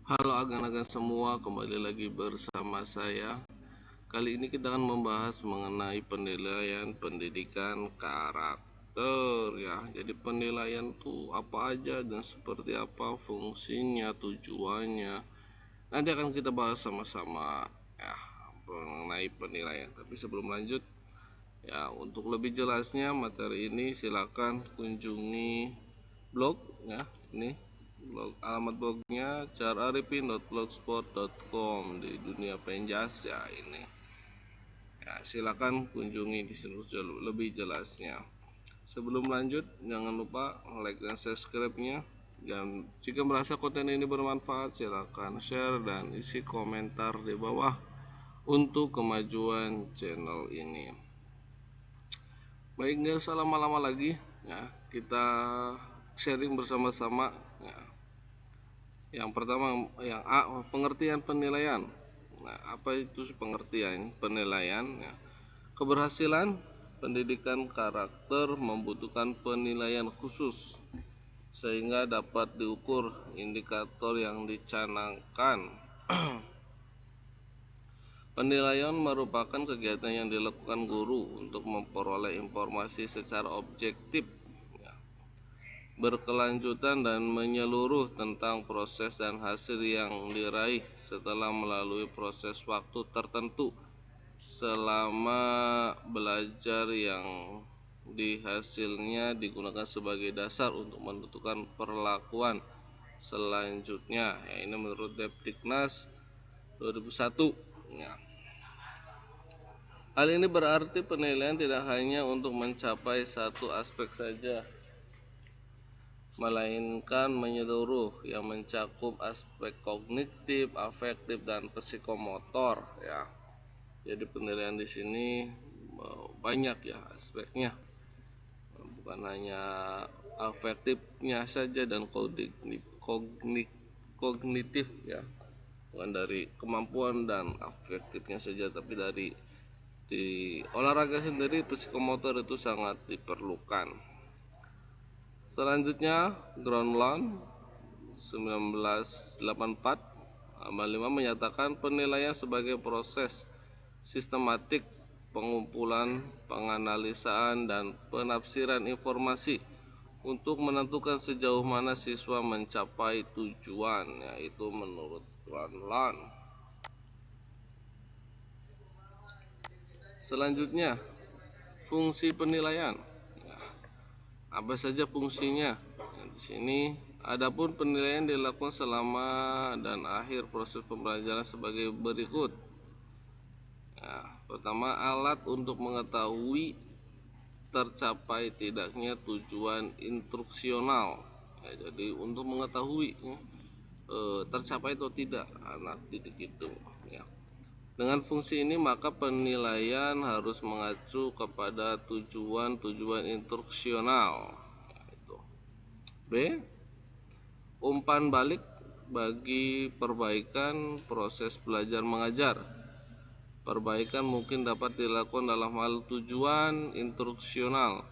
Halo agan-agan semua, kembali lagi bersama saya. Kali ini kita akan membahas mengenai penilaian pendidikan karakter ya. Jadi penilaian tuh apa aja dan seperti apa fungsinya, tujuannya. Nanti akan kita bahas sama-sama ya mengenai penilaian. Tapi sebelum lanjut ya, untuk lebih jelasnya materi ini silakan kunjungi blog ya. Ini alamat blognya cararifin.blogspot.com di dunia penjas ya ini. Ya, silakan kunjungi di sini lebih jelasnya. Sebelum lanjut, jangan lupa like dan subscribe-nya. Dan jika merasa konten ini bermanfaat, silakan share dan isi komentar di bawah untuk kemajuan channel ini. Baik, nggak usah lama-lama lagi ya, kita sharing bersama-sama ya. Yang pertama, yang A, pengertian penilaian. Nah, apa itu pengertian penilaian ya? Keberhasilan pendidikan karakter membutuhkan penilaian khusus sehingga dapat diukur indikator yang dicanangkan. Penilaian merupakan kegiatan yang dilakukan guru untuk memperoleh informasi secara objektif, berkelanjutan dan menyeluruh tentang proses dan hasil yang diraih setelah melalui proses waktu tertentu. Selama belajar yang dihasilnya digunakan sebagai dasar untuk menentukan perlakuan selanjutnya ya, ini menurut Depdiknas 2001 ya. Hal ini berarti penilaian tidak hanya untuk mencapai satu aspek saja, melainkan menyeluruh yang mencakup aspek kognitif, afektif, dan psikomotor ya. Jadi penilaian di sini banyak ya aspeknya, bukan hanya afektifnya saja dan kognitif ya, bukan dari kemampuan dan afektifnya saja, tapi dari di olahraga sendiri psikomotor itu sangat diperlukan. Selanjutnya Groenland 1984 halaman 5 menyatakan penilaian sebagai proses sistematik pengumpulan, penganalisaan, dan penafsiran informasi untuk menentukan sejauh mana siswa mencapai tujuan, yaitu menurut Groenland. Selanjutnya, fungsi penilaian. Apa saja fungsinya? Di sini, adapun penilaian dilakukan selama dan akhir proses pembelajaran sebagai berikut. Pertama, alat untuk mengetahui tercapai tidaknya tujuan instruksional. Jadi untuk mengetahui tercapai atau tidak anak didik itu. Dengan fungsi ini maka penilaian harus mengacu kepada tujuan-tujuan instruksional. B. Umpan balik bagi perbaikan proses belajar mengajar. Perbaikan mungkin dapat dilakukan dalam hal tujuan instruksional,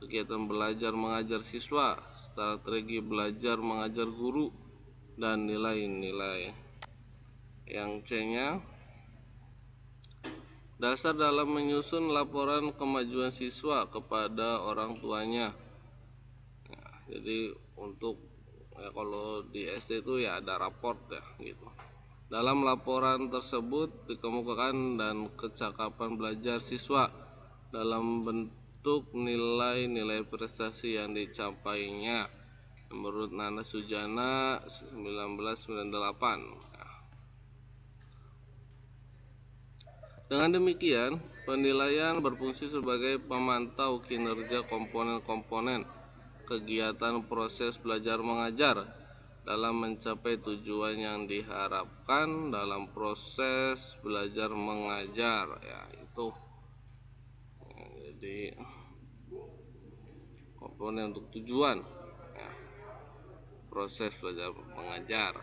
kegiatan belajar mengajar siswa, strategi belajar mengajar guru, dan nilai-nilai. Yang C-nya, dasar dalam menyusun laporan kemajuan siswa kepada orang tuanya. Jadi untuk kalau di SD itu ya ada raport ya gitu. Dalam laporan tersebut dikemukakan dan kecakapan belajar siswa dalam bentuk nilai-nilai prestasi yang dicapainya menurut Nana Sujana 1998. Dengan demikian, penilaian berfungsi sebagai pemantau kinerja komponen-komponen kegiatan proses belajar mengajar dalam mencapai tujuan yang diharapkan dalam proses belajar mengajar ya itu. Jadi komponen untuk tujuan ya, proses belajar mengajar.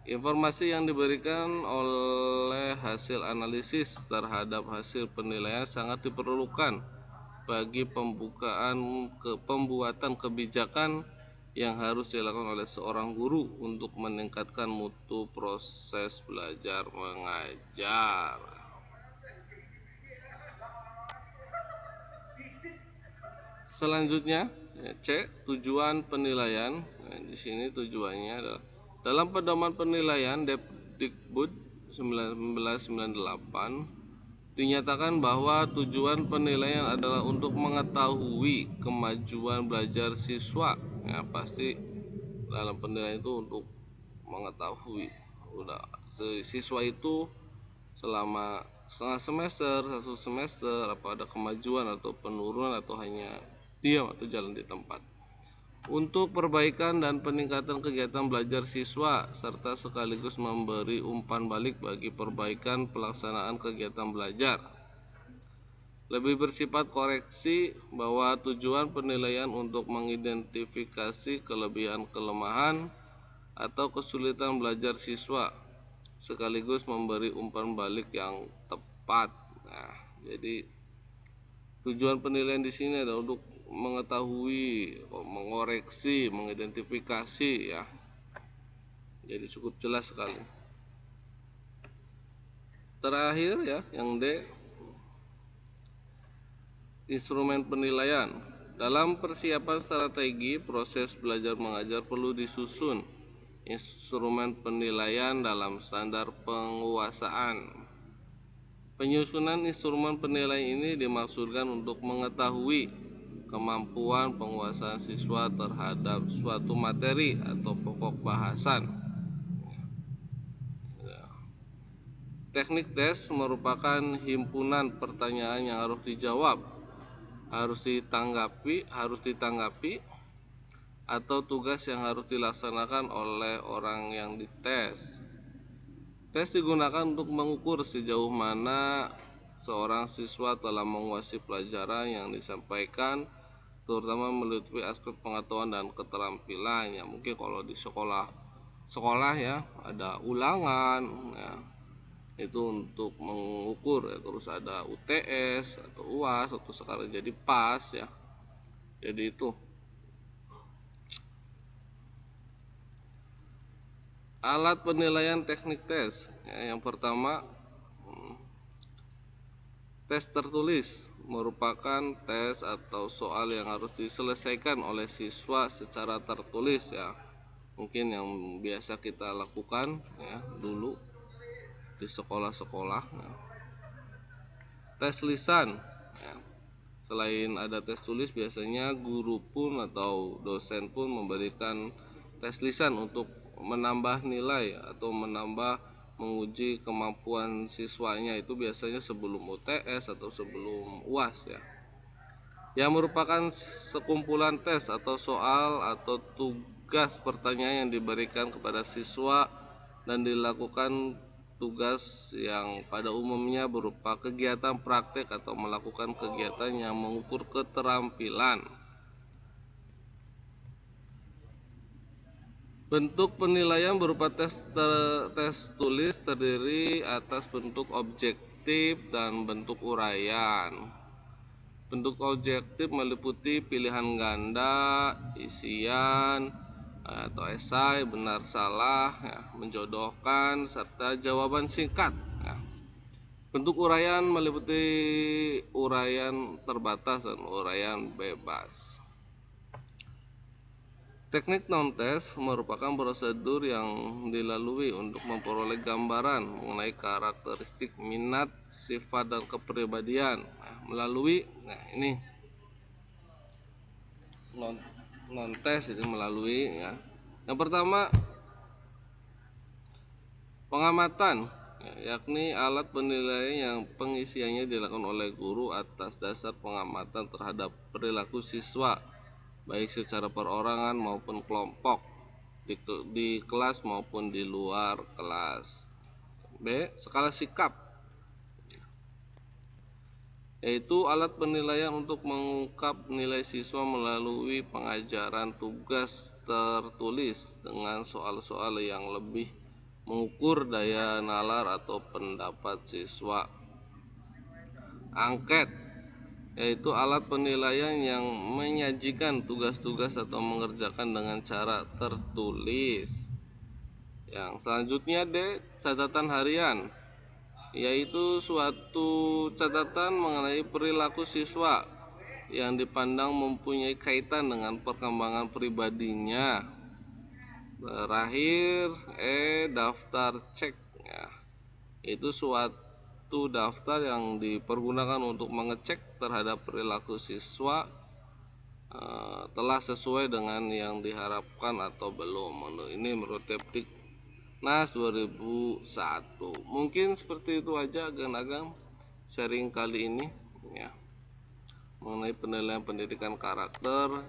Informasi yang diberikan oleh hasil analisis terhadap hasil penilaian sangat diperlukan bagi pembuatan kebijakan yang harus dilakukan oleh seorang guru untuk meningkatkan mutu proses belajar mengajar. Selanjutnya, C. Tujuan penilaian. Di sini tujuannya adalah dalam pedoman penilaian Depdikbud 1998 dinyatakan bahwa tujuan penilaian adalah untuk mengetahui kemajuan belajar siswa. Ya, pasti dalam penilaian itu untuk mengetahui siswa itu selama setengah semester, satu semester, apa ada kemajuan atau penurunan atau hanya diam atau jalan di tempat. Untuk perbaikan dan peningkatan kegiatan belajar siswa serta sekaligus memberi umpan balik bagi perbaikan pelaksanaan kegiatan belajar. Lebih bersifat koreksi bahwa tujuan penilaian untuk mengidentifikasi kelebihan kelemahan atau kesulitan belajar siswa sekaligus memberi umpan balik yang tepat. Nah, jadi tujuan penilaian di sini adalah untuk mengetahui, mengoreksi, mengidentifikasi ya. Jadi cukup jelas sekali. Terakhir ya, yang D, instrumen penilaian. Dalam persiapan strategi proses belajar mengajar perlu disusun instrumen penilaian dalam standar penguasaan. Penyusunan instrumen penilaian ini dimaksudkan untuk mengetahui kemampuan penguasaan siswa terhadap suatu materi atau pokok bahasan. Teknik tes merupakan himpunan pertanyaan yang harus dijawab, harus ditanggapi, atau tugas yang harus dilaksanakan oleh orang yang dites. Tes digunakan untuk mengukur sejauh mana seorang siswa telah menguasai pelajaran yang disampaikan, terutama meliputi aspek pengetahuan dan keterampilan. Ya, mungkin kalau di sekolah ya ada ulangan ya, itu untuk mengukur ya. Terus ada UTS atau UAS atau sekarang jadi PAS ya. Jadi itu alat penilaian teknik tes ya, yang pertama tes tertulis merupakan tes atau soal yang harus diselesaikan oleh siswa secara tertulis ya. Mungkin yang biasa kita lakukan ya dulu di sekolah-sekolah ya. Tes lisan ya. Selain ada tes tulis, biasanya guru pun atau dosen pun memberikan tes lisan untuk menambah nilai atau menguji kemampuan siswanya, itu biasanya sebelum UTS atau sebelum UAS ya. Yang merupakan sekumpulan tes atau soal atau tugas pertanyaan yang diberikan kepada siswa dan dilakukan tugas yang pada umumnya berupa kegiatan praktek atau melakukan kegiatan yang mengukur keterampilan. Bentuk penilaian berupa tes tulis terdiri atas bentuk objektif dan bentuk uraian. Bentuk objektif meliputi pilihan ganda, isian atau esai, benar salah, ya, menjodohkan, serta jawaban singkat. Ya. Bentuk uraian meliputi uraian terbatas dan uraian bebas. Teknik non-tes merupakan prosedur yang dilalui untuk memperoleh gambaran mengenai karakteristik minat, sifat, dan kepribadian melalui ini non-tes itu melalui ya. Yang pertama pengamatan, yakni alat penilaian yang pengisiannya dilakukan oleh guru atas dasar pengamatan terhadap perilaku siswa, baik secara perorangan maupun kelompok, di kelas maupun di luar kelas. B. Skala sikap, yaitu alat penilaian untuk mengungkap nilai siswa melalui pengajaran tugas tertulis dengan soal-soal yang lebih mengukur daya nalar atau pendapat siswa. Angket, yaitu alat penilaian yang menyajikan tugas-tugas atau mengerjakan dengan cara tertulis. Yang selanjutnya D, catatan harian, yaitu suatu catatan mengenai perilaku siswa yang dipandang mempunyai kaitan dengan perkembangan pribadinya. Terakhir daftar cek, ya, itu suatu daftar yang dipergunakan untuk mengecek terhadap perilaku siswa telah sesuai dengan yang diharapkan atau belum. Ini menurut Kepdiknas 2001. Mungkin seperti itu aja agam-agam sharing kali ini, ya, mengenai penilaian pendidikan karakter.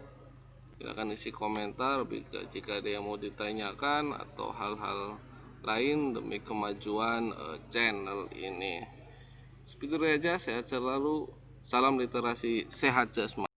Silakan isi komentar jika ada yang mau ditanyakan atau hal-hal lain demi kemajuan channel ini. Seperti itu aja, sehat selalu, salam literasi, sehat jasmani.